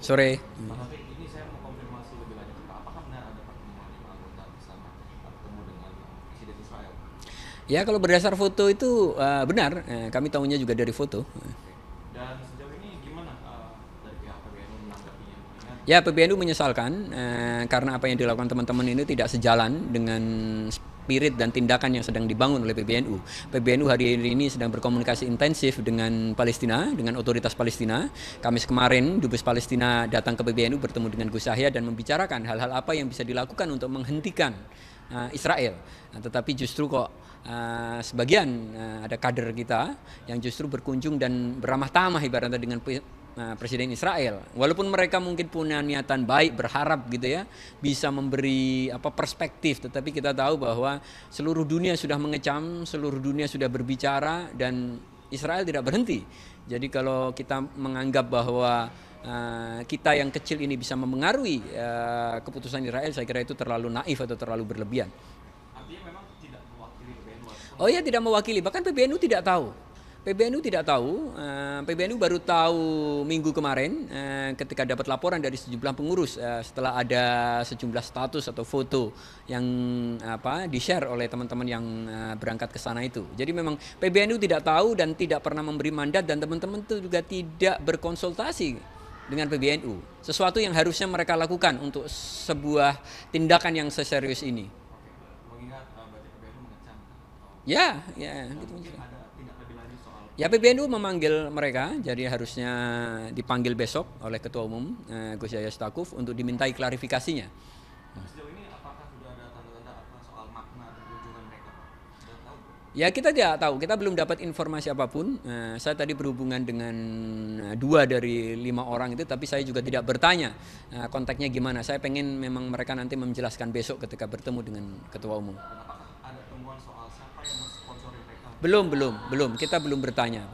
Sore. Tapi ini saya mau konfirmasi lebih lanjut, Pak. Apakah benar ada pertemuan 5 anggota bersama bertemu dengan Presiden Israel? Ya kalau berdasar foto itu benar, kami tahunya juga dari foto. Oke. Dan sejauh ini gimana dari pihak PBNU menanggapinya? Mengingat Ya PBNU menyesalkan karena apa yang dilakukan teman-teman ini tidak sejalan dengan spirit dan tindakan yang sedang dibangun oleh PBNU. PBNU hari ini sedang berkomunikasi intensif dengan Palestina, dengan otoritas Palestina. Kamis kemarin Dubes Palestina datang ke PBNU bertemu dengan Gus Yahya dan membicarakan hal-hal apa yang bisa dilakukan untuk menghentikan Israel. Tetapi justru kok sebagian ada kader kita yang justru berkunjung dan beramah tamah ibaratnya dengan Presiden Israel. Walaupun mereka mungkin punya niatan baik, berharap gitu ya, bisa memberi perspektif, tetapi kita tahu bahwa seluruh dunia sudah mengecam, seluruh dunia sudah berbicara dan Israel tidak berhenti. Jadi kalau kita menganggap bahwa kita yang kecil ini bisa memengaruhi keputusan Israel, saya kira itu terlalu naif atau terlalu berlebihan. artinya memang tidak mewakili PBNU ataupun Oh iya, tidak mewakili, bahkan PBNU tidak tahu. PBNU tidak tahu, PBNU baru tahu minggu kemarin ketika dapat laporan dari sejumlah pengurus setelah ada sejumlah status atau foto yang di-share oleh teman-teman yang berangkat ke sana itu. Jadi memang PBNU tidak tahu dan tidak pernah memberi mandat dan teman-teman itu juga tidak berkonsultasi dengan PBNU. Sesuatu yang harusnya mereka lakukan untuk sebuah tindakan yang seserius ini. oke, mengingat berarti PBNU mengecam atau Ya, dan gitu. mungkin ada tindak lebih lanjut soal Ya PBNU memanggil mereka, jadi harusnya dipanggil besok oleh Ketua Umum Gus Yahya Stakuf untuk dimintai klarifikasinya. sejauh ini apakah sudah ada tanda-tanda apa soal makna dari kunjungan mereka, Pak? Sudah tahu? Ya kita tidak tahu, kita belum dapat informasi apapun. Saya tadi berhubungan dengan 2 dari 5 orang itu, tapi saya juga tidak bertanya kontaknya gimana. Saya pengen memang mereka nanti menjelaskan besok ketika bertemu dengan Ketua Umum. Dan apakah ada temuan soal siapa yang mensponsori mereka? Belum. Kita belum bertanya.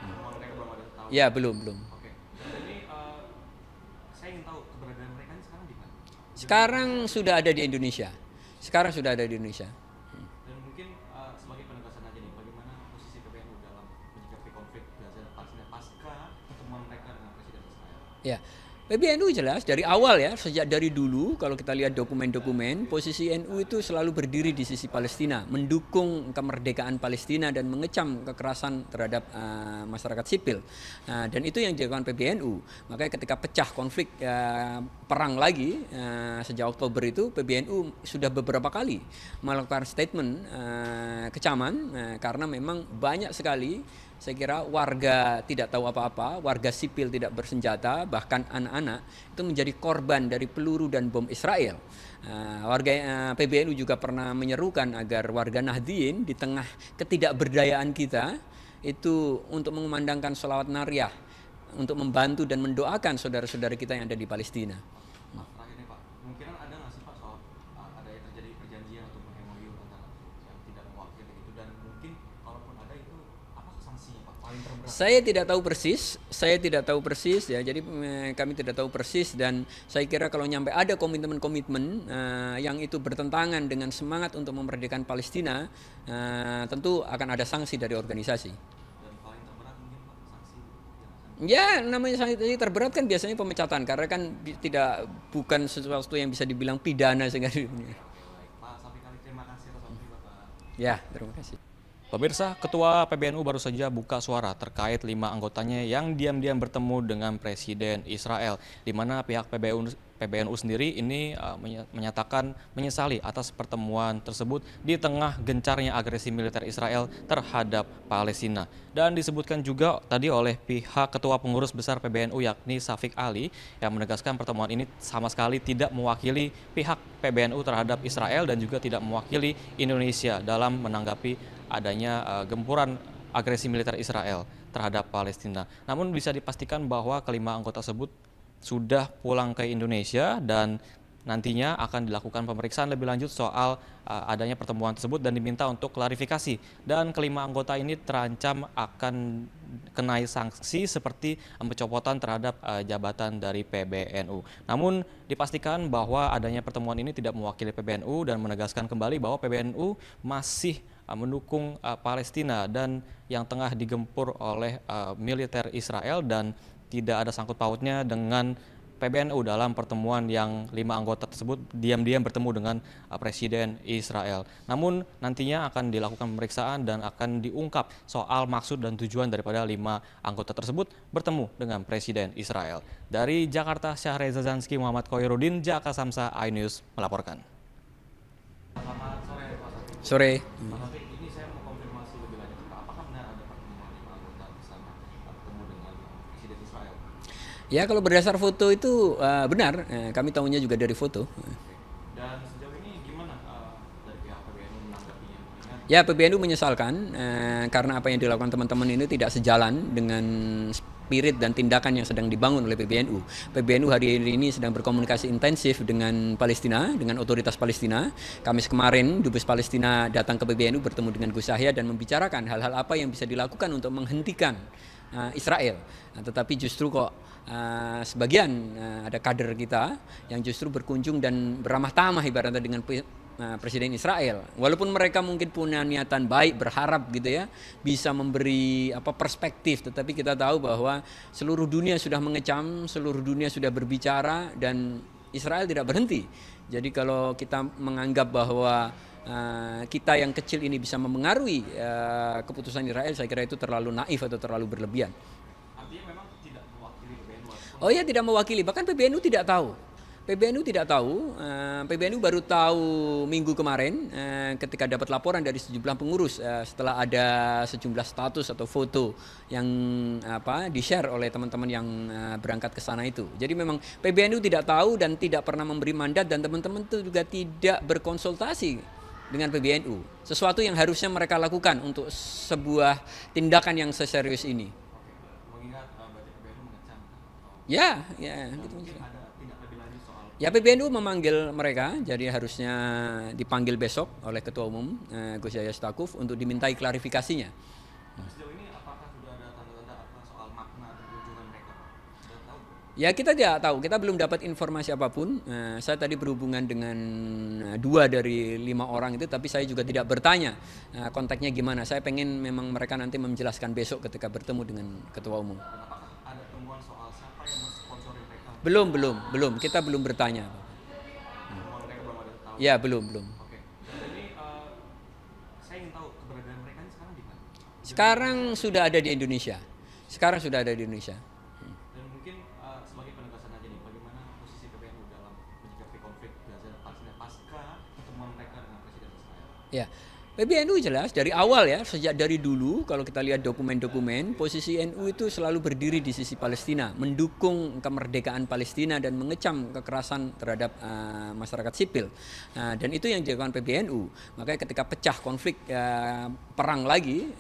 Temuan mereka belum ada tahu. Ya belum. Oke. Dan ini saya ingin tahu keberadaan mereka ini sekarang di mana? Sekarang sudah ada di Indonesia. Dan mungkin sebagai penegasan aja nih, bagaimana posisi PBNU dalam menyikapi konflik Gaza dan Palestina pasca pertemuan mereka dengan Presiden Israel? Ya, PBNU jelas dari awal ya, sejak dari dulu kalau kita lihat dokumen-dokumen, posisi NU itu selalu berdiri di sisi Palestina, mendukung kemerdekaan Palestina dan mengecam kekerasan terhadap masyarakat sipil. Dan itu yang dilakukan PBNU. Makanya ketika pecah konflik perang lagi sejak Oktober itu, PBNU sudah beberapa kali melakukan statement kecaman karena memang banyak sekali saya kira warga tidak tahu apa-apa, warga sipil tidak bersenjata, bahkan anak-anak itu menjadi korban dari peluru dan bom Israel. PBNU juga pernah menyerukan agar warga Nahdien di tengah ketidakberdayaan kita itu untuk mengumandangkan sholawat nariyah untuk membantu dan mendoakan saudara-saudara kita yang ada di Palestina. Pak, terakhir nih Pak, kemungkinan ada nggak sih Pak soal ada yang terjadi perjanjian atau MOU antara yang tidak mewakili itu, dan mungkin kalaupun ada itu apa sanksinya Pak paling terberat? Saya tidak tahu persis ya. Jadi kami tidak tahu persis dan saya kira kalau nyampe ada komitmen-komitmen yang itu bertentangan dengan semangat untuk memerdekakan Palestina, tentu akan ada sanksi dari organisasi. Dan paling terberat mungkin Pak sanksi yang akan Ya, namanya sanksi terberat kan biasanya pemecatan karena kan bukan sesuatu yang bisa dibilang pidana sehingga oke baik Pak Safi Khalid, terima kasih atas waktunya Bapak. ya, terima kasih. Pemirsa, Ketua PBNU baru saja buka suara terkait 5 anggotanya yang diam-diam bertemu dengan Presiden Israel, di mana pihak PBNU sendiri ini menyatakan menyesali atas pertemuan tersebut di tengah gencarnya agresi militer Israel terhadap Palestina. Dan disebutkan juga tadi oleh pihak Ketua Pengurus Besar PBNU yakni Syafiq Ali yang menegaskan pertemuan ini sama sekali tidak mewakili pihak PBNU terhadap Israel dan juga tidak mewakili Indonesia dalam menanggapi adanya gempuran agresi militer Israel terhadap Palestina. Namun bisa dipastikan bahwa ke 5 anggota tersebut sudah pulang ke Indonesia dan nantinya akan dilakukan pemeriksaan lebih lanjut soal adanya pertemuan tersebut dan diminta untuk klarifikasi. Dan ke 5 anggota ini terancam akan kenai sanksi seperti pencopotan terhadap jabatan dari PBNU. Namun dipastikan bahwa adanya pertemuan ini tidak mewakili PBNU dan menegaskan kembali bahwa PBNU masih mendukung Palestina dan yang tengah digempur oleh militer Israel, dan tidak ada sangkut pautnya dengan PBNU dalam pertemuan yang 5 anggota tersebut diam-diam bertemu dengan Presiden Israel. Namun nantinya akan dilakukan pemeriksaan dan akan diungkap soal maksud dan tujuan daripada 5 anggota tersebut bertemu dengan Presiden Israel. Dari Jakarta, Syahreza Zanski, Muhammad Khairuddin, Jaka Samsa, iNews melaporkan. Selamat sore, Pak Safi. Sore. Pak Safi, ini saya mau konfirmasi lebih lanjut. Apakah benar ada pertemuan 5 anggota bersama bertemu dengan Presiden Israel? Ya, kalau berdasar foto itu benar, kami tahunya juga dari foto. Dan sejauh ini gimana dari pihak PBNU menanggapinya? Ya, PBNU menyesalkan karena apa yang dilakukan teman-teman ini tidak sejalan dengan spirit dan tindakan yang sedang dibangun oleh PBNU. PBNU hari ini sedang berkomunikasi intensif dengan Palestina, dengan otoritas Palestina. Kamis kemarin, Dubes Palestina datang ke PBNU bertemu dengan Gus Yahya dan membicarakan hal-hal apa yang bisa dilakukan untuk menghentikan Israel. Tetapi justru kok sebagian ada kader kita yang justru berkunjung dan beramah tamah ibaratnya dengan Presiden Israel. Walaupun mereka mungkin punya niatan baik, berharap gitu ya, bisa memberi perspektif, tetapi kita tahu bahwa seluruh dunia sudah mengecam, seluruh dunia sudah berbicara dan Israel tidak berhenti. Jadi kalau kita menganggap bahwa kita yang kecil ini bisa memengaruhi keputusan Israel, saya kira itu terlalu naif atau terlalu berlebihan. Artinya memang tidak mewakili PBNU? Oh ya, tidak mewakili, bahkan PBNU tidak tahu. PBNU baru tahu minggu kemarin ketika dapat laporan dari sejumlah pengurus setelah ada sejumlah status atau foto yang di-share oleh teman-teman yang berangkat ke sana itu. Jadi memang PBNU tidak tahu dan tidak pernah memberi mandat dan teman-teman itu juga tidak berkonsultasi dengan PBNU. Sesuatu yang harusnya mereka lakukan untuk sebuah tindakan yang seserius ini. Mengingat berarti PBNU mengecam. Ya, gitu. Ya, PBNU memanggil mereka, jadi harusnya dipanggil besok oleh Ketua Umum Gus Yahya Stakuf untuk dimintai klarifikasinya. Sejauh ini apakah sudah ada tanda-tanda soal makna kunjungan mereka, Pak? Sudah tahu? Ya, kita tidak tahu, kita belum dapat informasi apapun. Saya tadi berhubungan dengan 2 dari 5 orang itu, tapi saya juga tidak bertanya kontaknya gimana. Saya pengen memang mereka nanti menjelaskan besok ketika bertemu dengan Ketua Umum. Dan apakah ada temuan soal siapa yang mensponsori mereka? Belum. Kita belum bertanya. Temuan mereka belum ada tahu? Ya, belum. Oke. Jadi saya ingin tahu keberadaan mereka ini sekarang di mana? Sekarang sudah ada di Indonesia. Dan mungkin sebagai penegasan aja nih, bagaimana posisi PBNU dalam menyikapi konflik Gaza dan Palestina pasca pertemuan mereka dengan Presiden Israel? Ya, PBNU jelas dari awal ya, sejak dari dulu kalau kita lihat dokumen-dokumen, posisi NU itu selalu berdiri di sisi Palestina, mendukung kemerdekaan Palestina dan mengecam kekerasan terhadap masyarakat sipil. Dan itu yang dilakukan PBNU. Makanya ketika pecah konflik perang lagi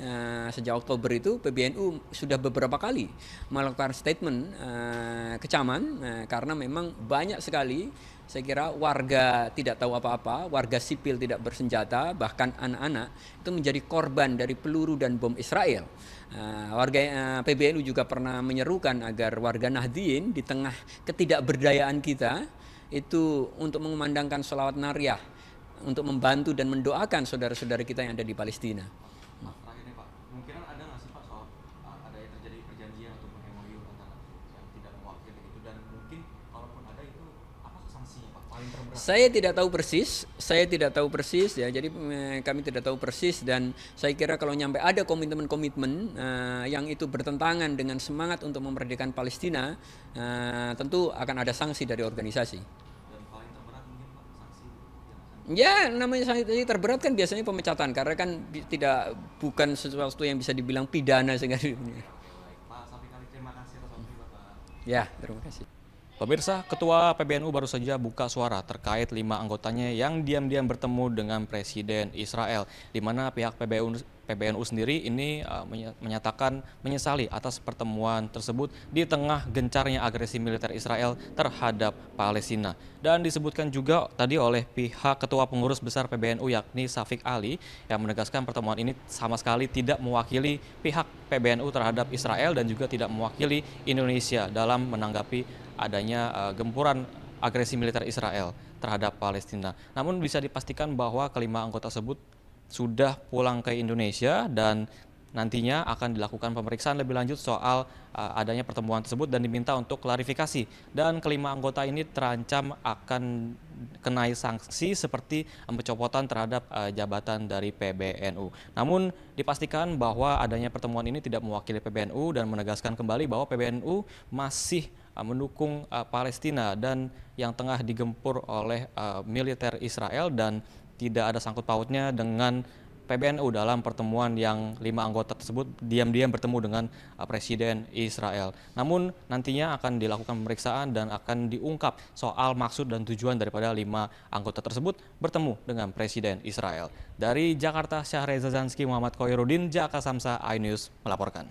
sejak Oktober itu, PBNU sudah beberapa kali melakukan statement kecaman karena memang banyak sekali saya kira warga tidak tahu apa-apa, warga sipil tidak bersenjata, bahkan anak-anak itu menjadi korban dari peluru dan bom Israel. PBNU juga pernah menyerukan agar warga Nahdien di tengah ketidakberdayaan kita itu untuk mengumandangkan sholawat nariyah untuk membantu dan mendoakan saudara-saudara kita yang ada di Palestina. Terakhir nih Pak, kemungkinan ada nggak sih Pak soal ada yang terjadi perjanjian atau MOU antara yang tidak mewakili itu, dan mungkin kalaupun ada itu apa sanksinya Pak paling terberat? Saya tidak tahu persis ya. Jadi kami tidak tahu persis dan saya kira kalau nyampe ada komitmen-komitmen yang itu bertentangan dengan semangat untuk memerdekakan Palestina, tentu akan ada sanksi dari organisasi. Dan paling terberat mungkin Pak sanksi yang akan Ya, namanya sanksi terberat kan biasanya pemecatan karena kan bukan sesuatu yang bisa dibilang pidana sehingga baik. Pak Safi Khalid, terima kasih atas waktunya Pak. ya, terima kasih. Pemirsa, Ketua PBNU baru saja buka suara terkait 5 anggotanya yang diam-diam bertemu dengan Presiden Israel, di mana pihak PBNU sendiri ini menyatakan menyesali atas pertemuan tersebut di tengah gencarnya agresi militer Israel terhadap Palestina. Dan disebutkan juga tadi oleh pihak Ketua Pengurus Besar PBNU yakni Syafiq Ali yang menegaskan pertemuan ini sama sekali tidak mewakili pihak PBNU terhadap Israel dan juga tidak mewakili Indonesia dalam menanggapi adanya gempuran agresi militer Israel terhadap Palestina. Namun bisa dipastikan bahwa kelima anggota tersebut sudah pulang ke Indonesia dan nantinya akan dilakukan pemeriksaan lebih lanjut soal adanya pertemuan tersebut dan diminta untuk klarifikasi. Dan kelima anggota ini terancam akan kenai sanksi seperti pencopotan terhadap jabatan dari PBNU. Namun dipastikan bahwa adanya pertemuan ini tidak mewakili PBNU dan menegaskan kembali bahwa PBNU masih mendukung Palestina dan yang tengah digempur oleh militer Israel dan tidak ada sangkut pautnya dengan PBNU dalam pertemuan yang 5 anggota tersebut diam-diam bertemu dengan Presiden Israel. Namun nantinya akan dilakukan pemeriksaan dan akan diungkap soal maksud dan tujuan daripada 5 anggota tersebut bertemu dengan Presiden Israel. Dari Jakarta, Syahreza Zanski, Muhammad Khoirudin, Jaka Samsa, iNews melaporkan.